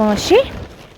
5-6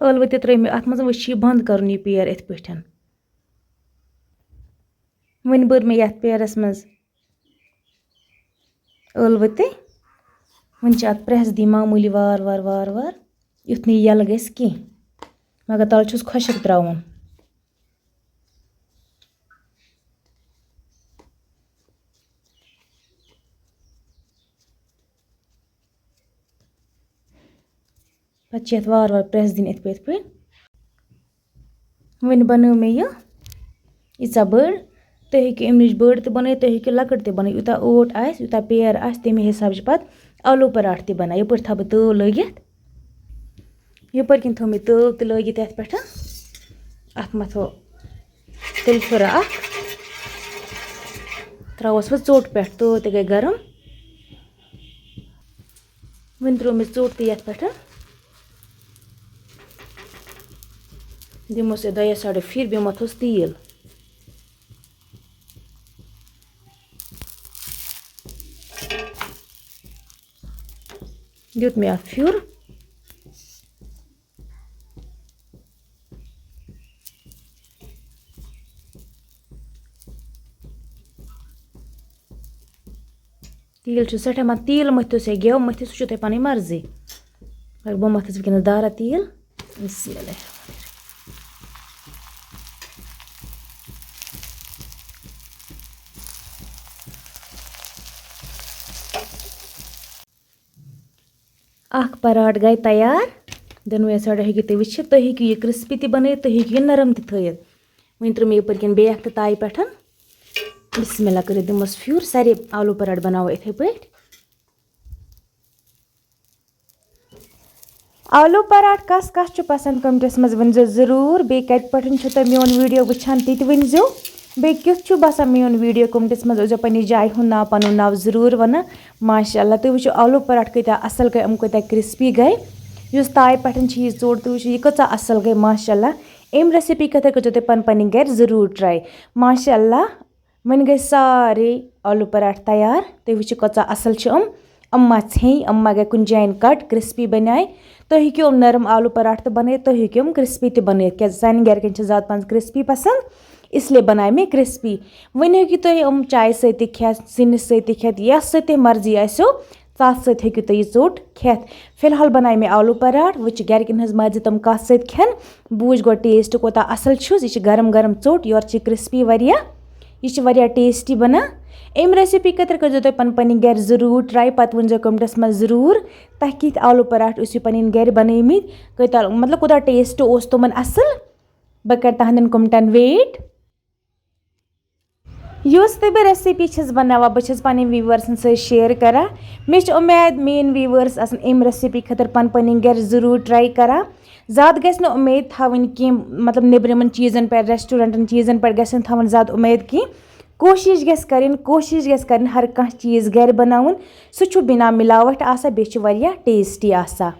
ٲلوٕ تہِ ترٛٲوۍ مےٚ اَتھ منٛز وۄنۍ چھِ یہِ بنٛد کَرُن یہِ پیر یِتھ پٲٹھۍ وۄنۍ بٔر مےٚ یَتھ پیرَس منٛز ٲلوٕ تہِ وۄنۍ چھِ اَتھ پرٛٮ۪س دِنۍ معموٗلی وار وار وار وار یُتھ نہٕ یہِ یَلہٕ گژھِ کینٛہہ مگر تَلہٕ چھُس خۄشِک ترٛاوُن پَتہٕ چھِ یَتھ وارٕ وارٕ پرٛٮ۪س دِنۍ یِتھ پٲٹھۍ وۄنۍ بَنٲو مےٚ یہِ ییٖژاہ بٔڑ تُہۍ ہیٚکِو اَمہِ نِش بٔڑ تہِ بَنٲوِتھ تُہۍ ہیٚکِو لۄکٕٹ تہِ بَنٲوِتھ یوٗتاہ اوٹ آسہِ یوٗتاہ پیر آسہِ تَمے حِسابہٕ چھِ پَتہٕ آلوٗ پراٹھ تہِ بَنان یَپٲرۍ تھاو بہٕ تٲو لٲگِتھ یَپٲرۍ کِنۍ تھٲو مےٚ تٲو تہِ لٲگِتھ یَتھ پٮ۪ٹھ اَتھ مَتھو تِلہٕ پھِرٕ اَکھ ترٛاوہوس وۄنۍ ژوٚٹ پٮ۪ٹھ تٲو تہِ گٔے گرم وۄنۍ ترٛٲو مےٚ ژوٚٹ تہِ یَتھ پٮ۪ٹھ دِموس یہِ دۄیو سایڈو پھِرِ بیٚیہِ مَتھوس تیٖل دیُت مےٚ اَتھ پھیُر تیٖل چھُ سٮ۪ٹھاہ مَتھ تیٖل مٔتھِوس یا گٮ۪و مٔتھِو سُہ چھو تۄہہِ پَنٕنۍ مرضی مگر بہٕ مَتھَس وٕنکٮ۪نَس دارا تیٖل بسم اللہ اَکھ پراٹھ گٔے تیار دۄنوٕیو سایڈو ہیٚکِو تُہۍ وٕچھِتھ تُہۍ ہیٚکِو یہِ کرٛسپی تہِ بَنٲوِتھ تُہۍ ہیٚکِو یہِ نرم تہِ تھٲیِتھ وۄنۍ ترٛٲو مےٚ یَپٲرۍ کِنۍ بیٚیہِ اَکھ تہِ تایہِ پٮ۪ٹھ بسم اللہ کٔرِتھ دِموس پھیُر سارے آلوٗ پراٹھ بَناوو یِتھَے پٲٹھۍ آلوٗ پراٹھ کَس کَس چھُ پَسنٛد کَمنٹَس منٛز ؤنۍزیو ضروٗر بیٚیہِ کَتہِ پٮ۪ٹھ چھُو تُہۍ میون ویٖڈیو وٕچھان تہِ تہِ ؤنۍزیو بیٚیہِ کیُتھ چھُ باسان میون ویٖڈیو کَمنٹَس منٛز ٲسۍزیو پنٛنہِ جایہِ ہُنٛد ناو پَنُن ناو ضروٗر وَنان ماشاء اللہ تُہۍ وٕچھِو آلوٗ پراٹھ کۭتیاہ اَصٕل گٔے یِم کۭتیاہ کِرٛسپی گٔے یُس تایہِ پٮ۪ٹھ چھِ یہِ ژوٚٹ تُہۍ وٕچھِو یہِ کۭژاہ اَصٕل گٔے ماشاء اللہ اَمہِ رٮ۪سِپی خٲطرٕ کٔرۍزیو تُہۍ پنٕنۍ گَرِ ضروٗر ٹرٛاے ماشاء اللہ وۄنۍ گٔے سارے آلوٗ پراٹھ تیار تُہۍ وٕچھِو کۭژاہ اَصٕل چھِ یِم ما ژھیٚنۍ یِم ما گٔے کُنہِ جایَن کَٹ کِرٛسپی بَنیٛاے تُہۍ ہیٚکِو یِم نرم آلوٗ پراٹھ تہِ بَنٲوِتھ تُہۍ ہیٚکِو یِم کِرٛسپی تہِ بَنٲوِتھ کیٛازِ سانٮ۪ن گَرِکٮ۪ن چھِ زیادٕ پَہَن کِرٛسپی پَسنٛد اِسلیے بَناے مےٚ کِرٛسپی وۄنۍ ہیٚکِو تُہۍ یِم چایہِ سۭتۍ تہِ کھٮ۪تھ سِنِس سۭتۍ تہِ کھٮ۪تھ یَتھ سۭتۍ تۄہہِ مرضی آسیو تَتھ سۭتۍ ہیٚکِو تُہۍ یہِ ژوٚٹ کھٮ۪تھ فِلحال بَناے مےٚ آلوٗ پراٹھ وۄنۍ چھِ گَرِکٮ۪ن ہٕنٛز مرضی تِم کَتھ سۭتۍ کھٮ۪ن بہٕ وٕچھِ گۄڈٕ ٹیسٹ کوٗتاہ اَصٕل چھُس یہِ چھِ گرم گرم ژوٚٹ یورٕ چھِ کِرٛسپی واریاہ یہِ چھِ واریاہ ٹیسٹی بَنان اَمہِ رٮ۪سِپی خٲطرٕ کٔرۍزیو تُہۍ پنٕنۍ گَرِ ضروٗر ٹرٛاے پَتہٕ ؤنۍزیو کَمنٹَس منٛز ضروٗر تۄہہِ کِتھ آلوٗ پراٹھ ٲسِو پنٕنۍ گَرِ بَنٲومٕتۍ کۭتیاہ مطلب کوٗتاہ ٹیسٹ اوس تِمَن اَصٕل بہٕ کَرٕ تَہَنٛدٮ۪ن کَمنٹَن ویٹ یُس تہِ بہٕ رٮ۪سِپی چھَس بَناوان بہٕ چھَس پنٕنۍ ویٖوٲرسَن سۭتۍ شِیَر کَران مےٚ چھِ اُمید میٛٲنۍ ویٖوٲرٕس آسَن اَمہِ رٮ۪سِپی خٲطرٕ پنٕنۍ گَرِ ضروٗر ٹرٛاے کَران زیادٕ گژھِ نہٕ اُمید تھاوٕنۍ کینٛہہ مطلب نیٚبرِمَن چیٖزَن پٮ۪ٹھ رٮ۪سٹورنٛٹَن چیٖزَن پٮ۪ٹھ گژھِ نہٕ تھاوٕنۍ زیادٕ اُمید کینٛہہ کوٗشِش گژھِ کَرٕنۍ ہر کانٛہہ چیٖز گَرِ بَناوُن سُہ چھُ بِنا مِلاوَٹھ آسان بیٚیہِ چھُ واریاہ ٹیسٹی آسان